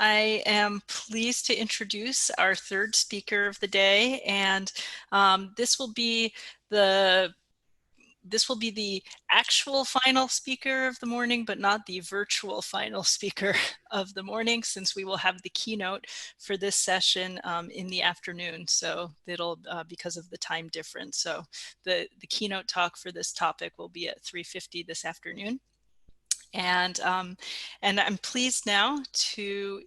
I am pleased to introduce our third speaker of the day, and this will be the actual final speaker of the morning, but not the virtual final speaker of the morning, since we will have the keynote for this session in the afternoon. So it'll, because of the time difference. So the keynote talk for this topic will be at 3:50 this afternoon. And I'm pleased now to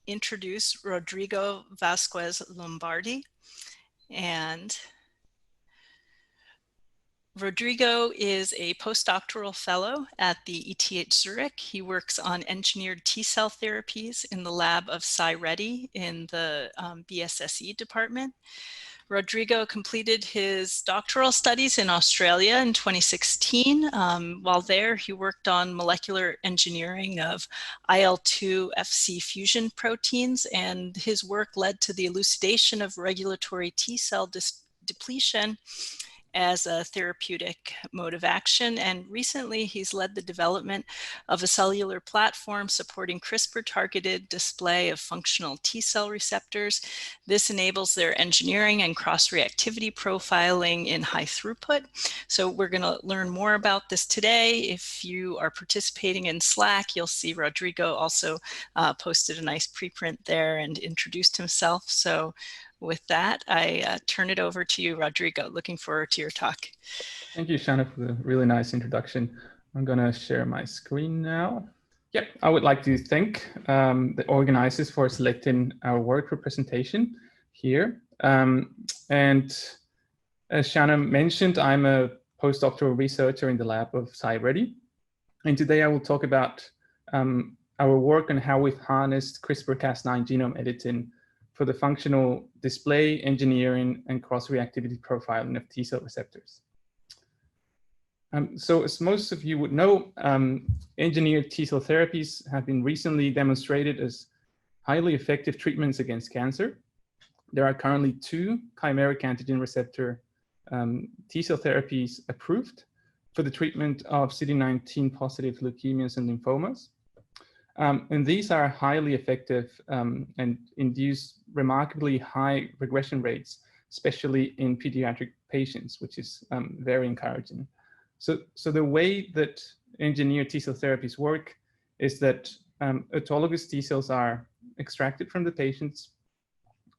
introduce Rodrigo Vazquez Lombardi. And Rodrigo is a postdoctoral fellow at the ETH Zurich. He works on engineered T-cell therapies in the lab of Cy Reddy in the BSSE department. Rodrigo completed his doctoral studies in Australia in 2016. While there, he worked on molecular engineering of IL-2 Fc fusion proteins, and his work led to the elucidation of regulatory T-cell depletion as a therapeutic mode of action. And recently he's led the development of a cellular platform supporting CRISPR-targeted display of functional T-cell receptors. This enables their engineering and cross-reactivity profiling in high throughput. So we're going to learn more about this today. If you are participating in Slack, you'll see Rodrigo also posted a nice preprint there and introduced himself. So with that, I turn it over to you, Rodrigo. Looking forward to your talk. Thank you, Shanna, for the really nice introduction. I'm going to share my screen now. Yep, I would like to thank the organizers for selecting our work for presentation here. And as Shanna mentioned, I'm a postdoctoral researcher in the lab of Cy Reddy. And today I will talk about our work on how we've harnessed CRISPR-Cas9 genome editing for the functional display, engineering, and cross-reactivity profiling of T-cell receptors. So as most of you would know, engineered T-cell therapies have been recently demonstrated as highly effective treatments against cancer. There are currently 2 chimeric antigen receptor T-cell therapies approved for the treatment of CD19 positive leukemias and lymphomas. And these are highly effective and induce remarkably high regression rates, especially in pediatric patients, which is very encouraging. So the way that engineered T-cell therapies work is that autologous T-cells are extracted from the patients,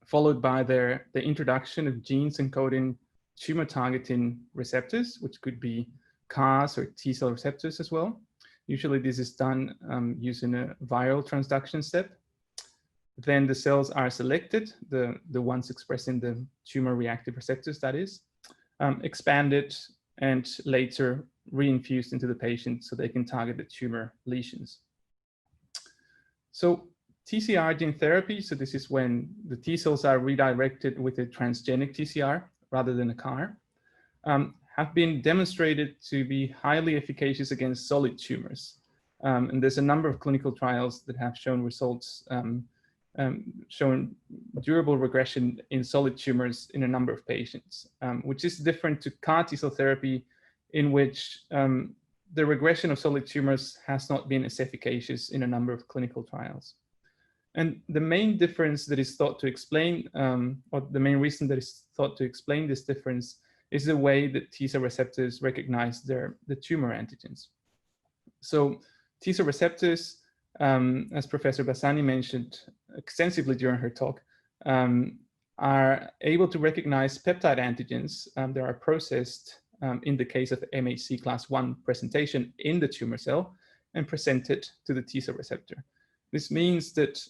followed by the introduction of genes encoding tumor targeting receptors, which could be CARs or T-cell receptors as well. Usually this is done using a viral transduction step. Then the cells are selected, the ones expressing the tumor-reactive receptors, that is, expanded and later reinfused into the patient so they can target the tumor lesions. So TCR gene therapy, so this is when the T cells are redirected with a transgenic TCR rather than a CAR, have been demonstrated to be highly efficacious against solid tumors. And there's a number of clinical trials that have shown results showing durable regression in solid tumors in a number of patients, which is different to CAR T-cell therapy, in which the regression of solid tumors has not been as efficacious in a number of clinical trials. And the main difference that is thought to explain, or the main reason that is thought to explain this difference, is the way that T-cell receptors recognize the tumor antigens. So T-cell receptors, as Professor Bassani mentioned extensively during her talk, are able to recognize peptide antigens that are processed in the case of MHC class 1 presentation in the tumor cell and presented to the T-cell receptor. This means that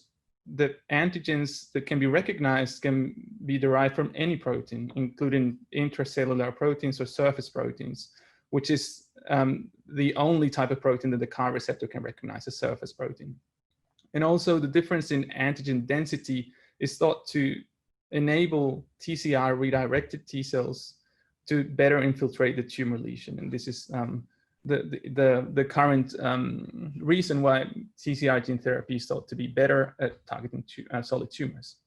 the antigens that can be recognized can be derived from any protein, including intracellular proteins or surface proteins, which is the only type of protein that the CAR receptor can recognize, a surface protein. And also the difference in antigen density is thought to enable TCR redirected T cells to better infiltrate the tumor lesion. And this is the current reason why TCR gene therapy is thought to be better at targeting solid tumors.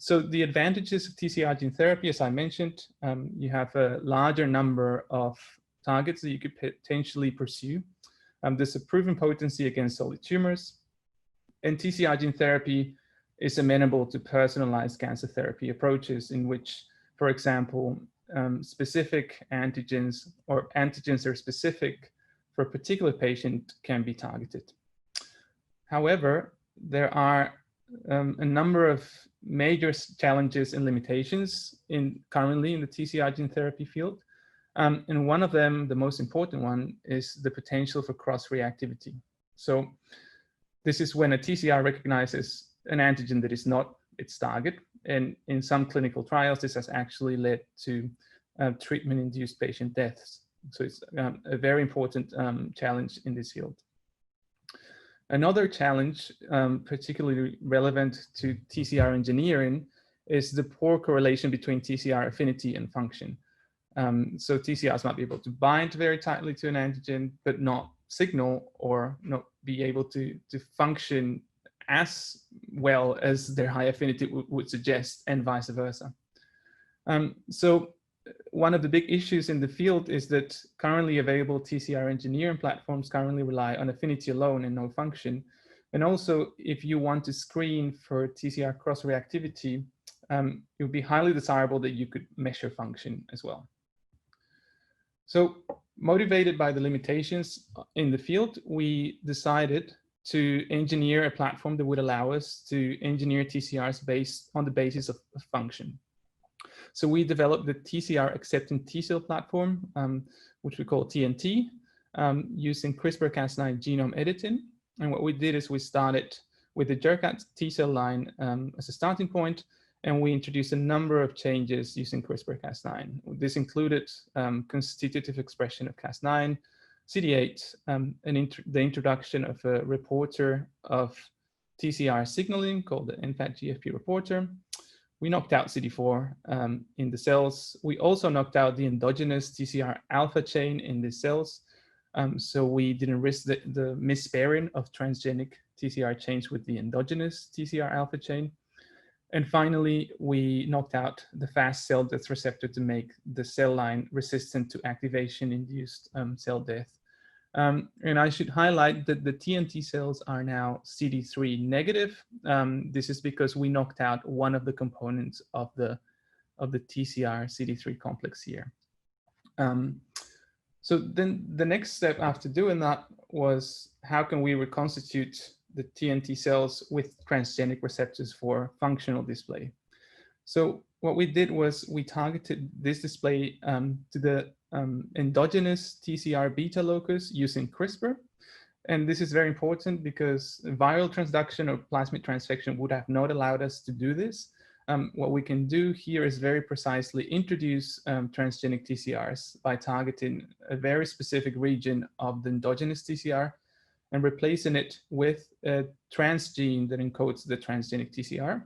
So the advantages of TCR gene therapy, as I mentioned, you have a larger number of targets that you could potentially pursue. There's a proven potency against solid tumors. And TCR gene therapy is amenable to personalized cancer therapy approaches in which, for example, specific antigens or antigens that are specific for a particular patient can be targeted. However, there are a number of major challenges and limitations currently in the TCR gene therapy field. And one of them, the most important one, is the potential for cross-reactivity. So this is when a TCR recognizes an antigen that is not its target. And in some clinical trials, this has actually led to treatment-induced patient deaths. So it's a very important challenge in this field. Another challenge, particularly relevant to TCR engineering, is the poor correlation between TCR affinity and function. So TCRs might be able to bind very tightly to an antigen, but not signal or not be able to function as well as their high affinity would suggest, and vice versa. So one of the big issues in the field is that currently available TCR engineering platforms currently rely on affinity alone and no function. And also, if you want to screen for TCR cross-reactivity, it would be highly desirable that you could measure function as well. So motivated by the limitations in the field, we decided to engineer a platform that would allow us to engineer TCRs based on the basis of function. So we developed the TCR accepting Tcell platform, which we call TNT, using CRISPR-Cas9 genome editing. And what we did is we started with the Jurkat Tcell line as a starting point, and we introduced a number of changes using CRISPR-Cas9. This included constitutive expression of Cas9, CD8, the introduction of a reporter of TCR signaling called the NFAT-GFP reporter. We knocked out CD4 in the cells. We also knocked out the endogenous TCR alpha chain in the cells. So we didn't risk the mispairing of transgenic TCR chains with the endogenous TCR alpha chain. And finally, we knocked out the fast cell death receptor to make the cell line resistant to activation-induced cell death. And I should highlight that the TNT cells are now CD3 negative. This is because we knocked out one of the components of the TCR CD3 complex here. So then the next step after doing that was, how can we reconstitute the TNT cells with transgenic receptors for functional display? So what we did was we targeted this display to the endogenous TCR beta locus using CRISPR. And this is very important because viral transduction or plasmid transfection would have not allowed us to do this. What we can do here is very precisely introduce transgenic TCRs by targeting a very specific region of the endogenous TCR and replacing it with a transgene that encodes the transgenic TCR.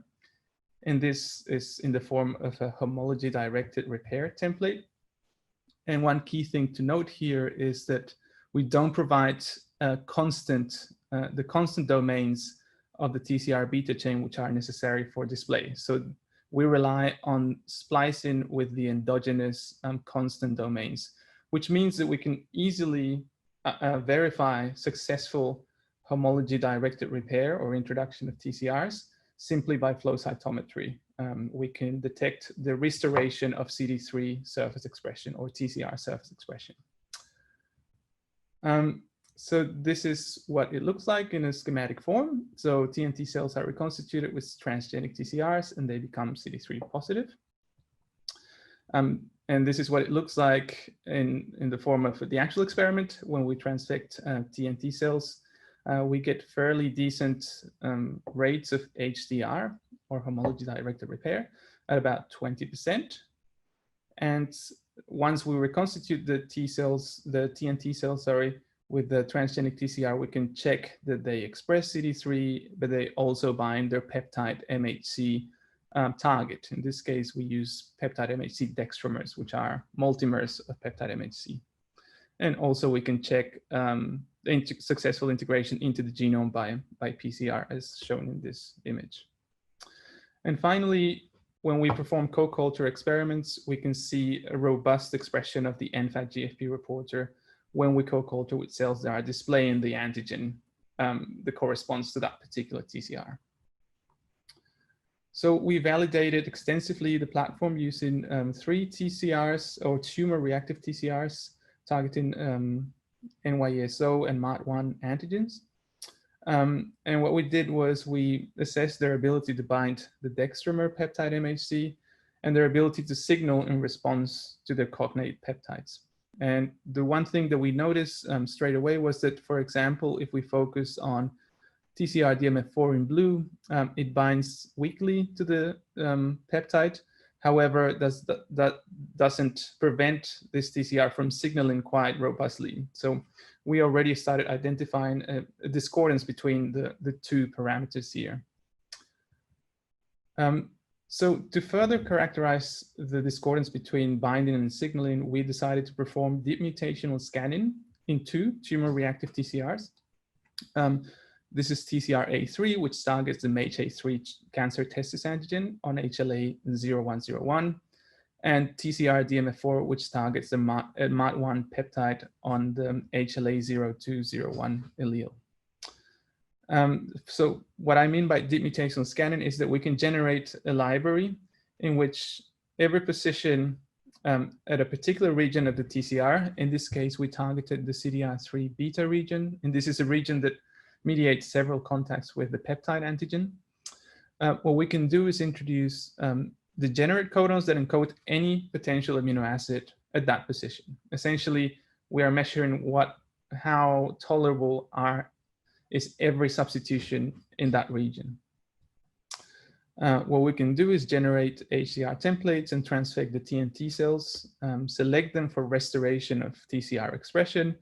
And this is in the form of a homology-directed repair template. And one key thing to note here is that we don't provide the constant domains of the TCR beta chain, which are necessary for display. So we rely on splicing with the endogenous constant domains, which means that we can easily verify successful homology-directed repair or introduction of TCRs simply by flow cytometry. We can detect the restoration of CD3 surface expression or TCR surface expression. So this is what it looks like in a schematic form. So TNT cells are reconstituted with transgenic TCRs and they become CD3 positive. And this is what it looks like in the form of the actual experiment. When we transfect TNT cells, we get fairly decent rates of HDR or homology-directed repair at about 20%. And once we reconstitute the TNT cells, with the transgenic TCR, we can check that they express CD3, but they also bind their PeptideMHC target. In this case, we use PeptideMHC dextramers, which are multimers of PeptideMHC. And also we can check successful integration into the genome by PCR, as shown in this image. And finally, when we perform co-culture experiments, we can see a robust expression of the NFAT-GFP reporter when we co-culture with cells that are displaying the antigen. that corresponds to that particular TCR. So we validated extensively the platform using 3 TCRs or tumor-reactive TCRs targeting NY-ESO and MAT1 antigens. And what we did was we assessed their ability to bind the dextramer PeptideMHC and their ability to signal in response to their cognate peptides. And the one thing that we noticed straight away was that, for example, if we focus on TCR DMF4 in blue, it binds weakly to the peptide. However, that doesn't prevent this TCR from signaling quite robustly. So we already started identifying a discordance between the 2 parameters here. So to further characterize the discordance between binding and signaling, we decided to perform deep mutational scanning in 2 tumor-reactive TCRs. This is TCR-A3, which targets the MHA3 cancer testis antigen on HLA-0101, and TCR-DMF4, which targets the MAT1 peptide on the HLA-0201 allele. So what I mean by deep mutational scanning is that we can generate a library in which every position at a particular region of the TCR, in this case, we targeted the CDR3 beta region, and this is a region that mediates several contacts with the peptide antigen. What we can do is introduce degenerate codons that encode any potential amino acid at that position. Essentially, we are measuring how tolerable is every substitution in that region. What we can do is generate HCR templates and transfect the TNT cells, select them for restoration of TCR expression,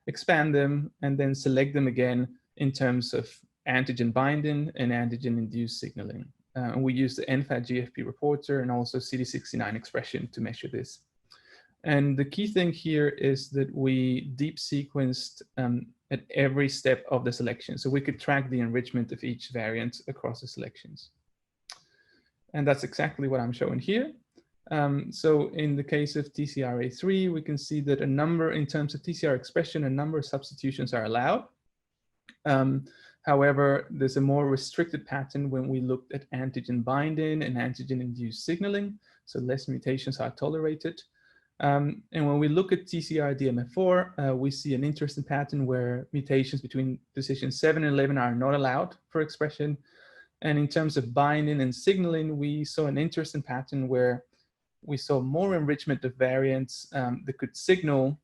expand them, and then select them again in terms of antigen binding and antigen induced signaling. And we use the NFAT GFP reporter and also CD69 expression to measure this. And the key thing here is that we deep sequenced at every step of the selection. So we could track the enrichment of each variant across the selections. And that's exactly what I'm showing here. So in the case of TCR-A3, we can see that in terms of TCR expression, a number of substitutions are allowed. However, there's a more restricted pattern when we looked at antigen binding and antigen induced signaling, so less mutations are tolerated. And when we look at TCR DMF4, we see an interesting pattern where mutations between position 7 and 11 are not allowed for expression. And in terms of binding and signaling, we saw an interesting pattern where we saw more enrichment of variants that could signal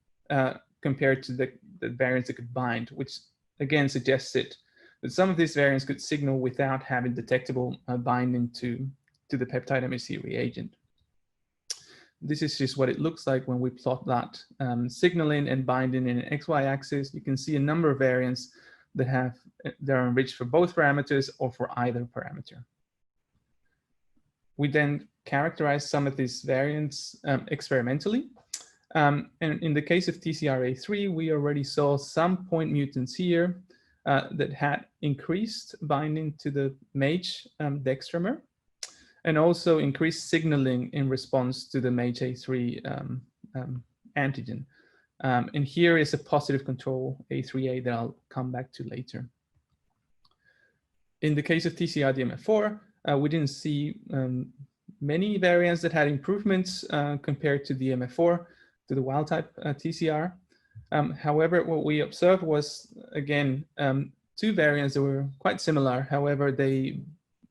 compared to the variants that could bind, which again suggested that some of these variants could signal without having detectable binding to the PeptideMHC reagent. This is just what it looks like when we plot that signaling and binding in an XY axis. You can see a number of variants that are enriched for both parameters or for either parameter. We then characterize some of these variants experimentally. And in the case of TCR-A3, we already saw some point mutants here that had increased binding to the MAGE dextramer, and also increased signaling in response to the MHA3 antigen. And here is a positive control A3A that I'll come back to later. In the case of TCR-DMF4, we didn't see many variants that had improvements compared to DMF4, to the wild type TCR. However, what we observed was, again, 2 variants that were quite similar. However,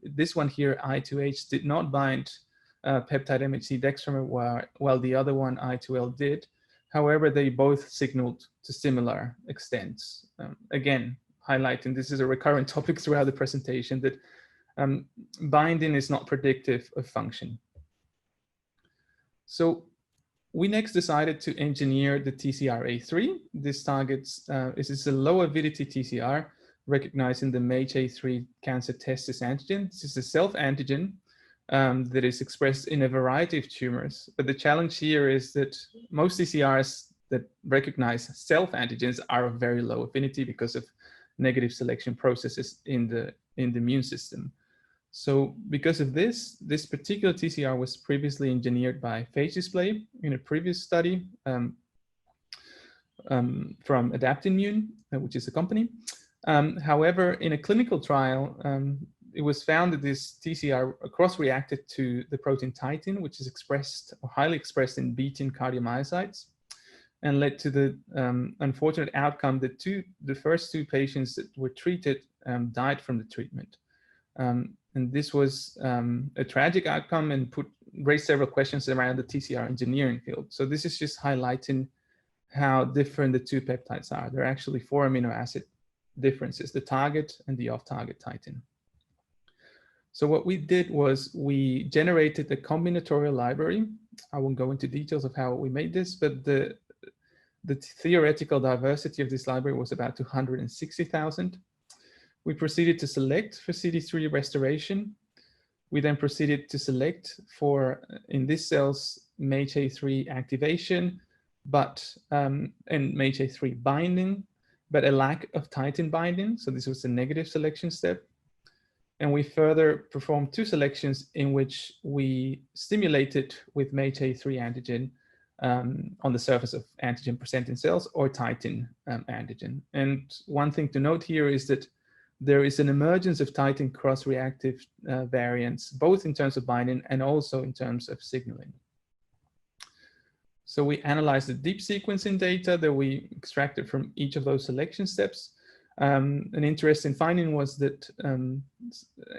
this one here, I2H, did not bind PeptideMHC dextramer, while the other one, I2L, did. However, they both signaled to similar extents. Again, highlighting this is a recurrent topic throughout the presentation, that binding is not predictive of function. So we next decided to engineer the TCR-A3. This targets, this is a low-avidity TCR recognizing the MHA3 cancer testis antigen. This is a self-antigen that is expressed in a variety of tumors. But the challenge here is that most TCRs that recognize self-antigens are of very low affinity because of negative selection processes in the immune system. So because of this particular TCR was previously engineered by Phage Display in a previous study from Adaptimmune, which is a company. However, in a clinical trial, it was found that this TCR cross-reacted to the protein titin, which is expressed or highly expressed in beta cardiomyocytes, and led to the unfortunate outcome that the first two patients that were treated died from the treatment. And this was a tragic outcome and raised several questions around the TCR engineering field. So this is just highlighting how different the two peptides are. There are actually 4 amino acid differences, the target and the off-target titin. So what we did was we generated a combinatorial library. I won't go into details of how we made this, but the theoretical diversity of this library was about 260,000. We proceeded to select for CD3 restoration. We then proceeded to select for, in this cells, MHA3 activation, and MHA3 binding, but a lack of titin binding. So this was a negative selection step. And we further performed 2 selections in which we stimulated with MHA3 antigen on the surface of antigen presenting cells or titin antigen. And one thing to note here is that there is an emergence of titin cross-reactive variants, both in terms of binding and also in terms of signaling. So we analyzed the deep sequencing data that we extracted from each of those selection steps. An interesting finding was that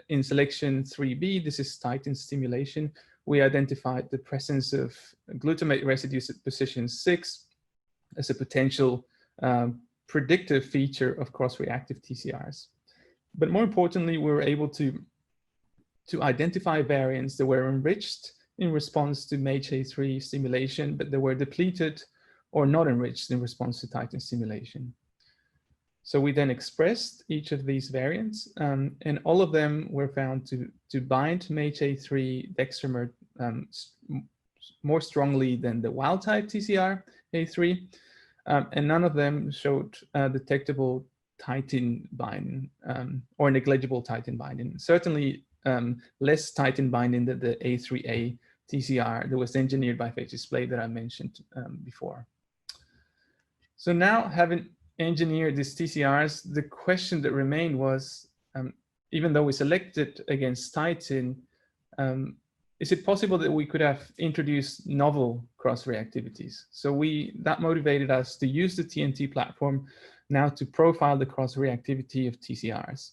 in selection 3B, this is titin stimulation, we identified the presence of glutamate residues at position 6 as a potential predictive feature of cross-reactive TCRs. But more importantly, we were able to identify variants that were enriched in response to MHA3 stimulation, but they were depleted or not enriched in response to titin stimulation. So we then expressed each of these variants, and all of them were found to bind MHA3 dextramer more strongly than the wild type TCR-A3, and none of them showed detectable titin binding or negligible titin binding. Certainly less titin binding than the A3A TCR that was engineered by phage display that I mentioned before. So now, having engineered these TCRs, the question that remained was, even though we selected against titin, is it possible that we could have introduced novel cross-reactivities? So that motivated us to use the TNT platform now to profile the cross-reactivity of TCRs.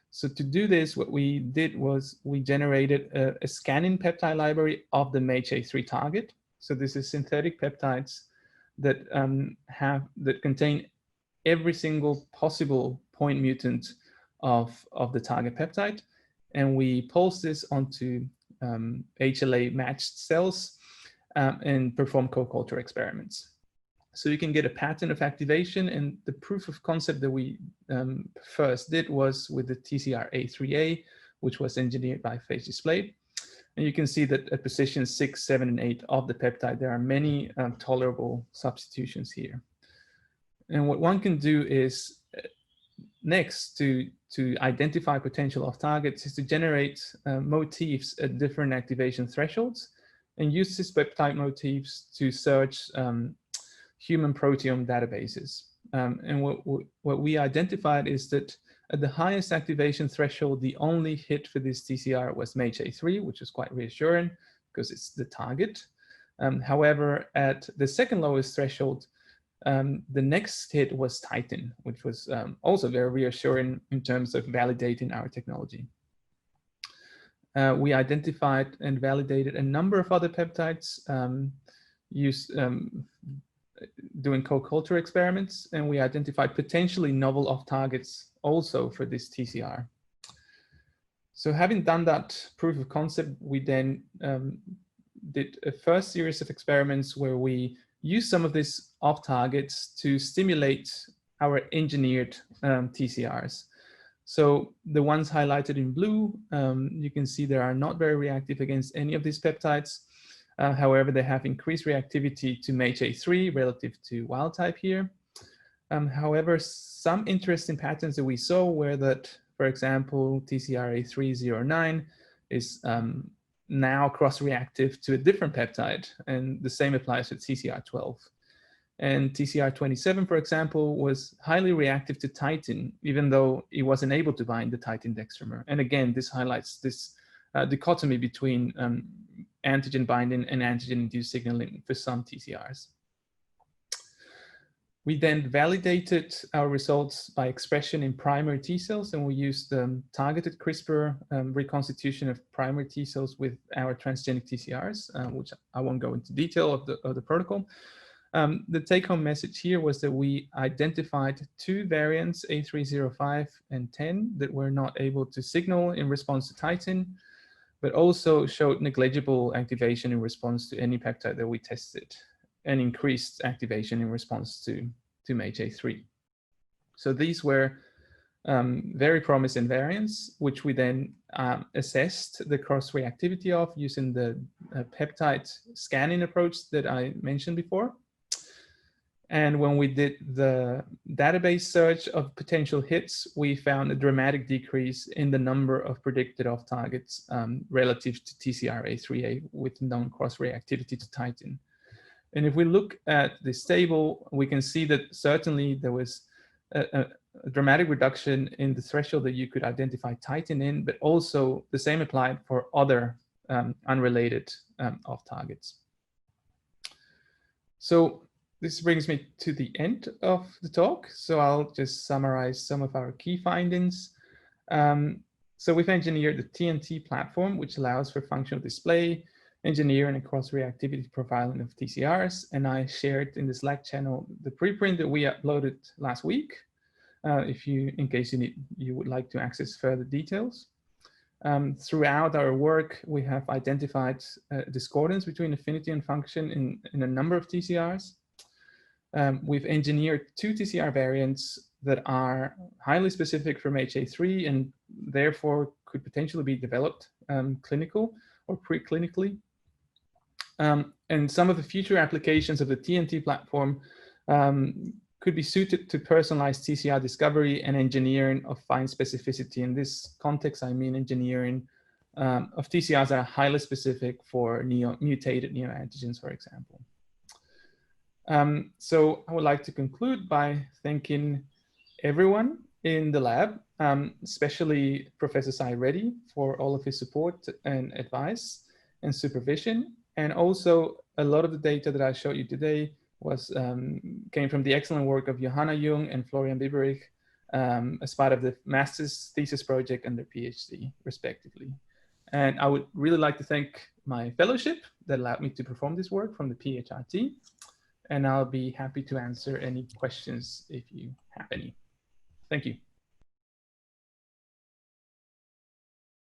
So to do this, what we did was we generated a scanning peptide library of the MHA3 target. So this is synthetic peptides that contain every single possible point mutant of the target peptide. And we pulse this onto HLA matched cells and perform co-culture experiments. So you can get a pattern of activation, and the proof of concept that we first did was with the TCR-A3A, which was engineered by phage display. And you can see that at position 6, 7, and 8 of the peptide, there are many tolerable substitutions here. And what one can do is next to identify potential off targets is to generate motifs at different activation thresholds and use these peptide motifs to search human proteome databases. And what we identified is that at the highest activation threshold, the only hit for this TCR was MHA3, which is quite reassuring because it's the target. However, at the second lowest threshold, the next hit was titin, which was also very reassuring in terms of validating our technology. We identified and validated a number of other peptides doing co-culture experiments, and we identified potentially novel off-targets also for this TCR. So having done that proof of concept, we then did a first series of experiments where we used some of these off-targets to stimulate our engineered TCRs. So the ones highlighted in blue, you can see they are not very reactive against any of these peptides. However, they have increased reactivity to MHA3 relative to wild type here. However, some interesting patterns that we saw were that, for example, TCR-A309 is now cross-reactive to a different peptide, and the same applies with TCR12. And TCR27, for example, was highly reactive to titin, even though it wasn't able to bind the titin dextramer. And again, this highlights this dichotomy between antigen binding and antigen-induced signaling for some TCRs. We then validated our results by expression in primary T cells, and we used targeted CRISPR reconstitution of primary T cells with our transgenic TCRs, which I won't go into detail of the protocol. The take-home message here was that we identified 2 variants, A305 and 10, that were not able to signal in response to titin, but also showed negligible activation in response to any peptide that we tested, and increased activation in response to MHA3. So these were very promising variants, which we then assessed the cross-reactivity of using the peptide scanning approach that I mentioned before. And when we did the database search of potential hits, we found a dramatic decrease in the number of predicted off targets relative to TCR-A3A with known cross-reactivity to titin. And if we look at this table, we can see that certainly there was a dramatic reduction in the threshold that you could identify titin in, but also the same applied for other unrelated off targets. So this brings me to the end of the talk. So I'll just summarize some of our key findings. So we've engineered the TNT platform, which allows for functional display, engineering and cross-reactivity profiling of TCRs. And I shared in the Slack channel the preprint that we uploaded last week, in case you would like to access further details. Throughout our work, we have identified discordance between affinity and function in a number of TCRs. We've engineered 2 TCR variants that are highly specific for MHA3 and therefore could potentially be developed clinical or preclinically. And some of the future applications of the TNT platform could be suited to personalized TCR discovery and engineering of fine specificity. In this context, I mean engineering of TCRs that are highly specific for mutated neoantigens, for example. So I would like to conclude by thanking everyone in the lab, especially Professor Sai Reddy for all of his support and advice and supervision. And also a lot of the data that I showed you today came from the excellent work of Johanna Jung and Florian Biberich as part of the master's thesis project and their PhD, respectively. And I would really like to thank my fellowship that allowed me to perform this work from the PHRT. And I'll be happy to answer any questions if you have any. Thank you.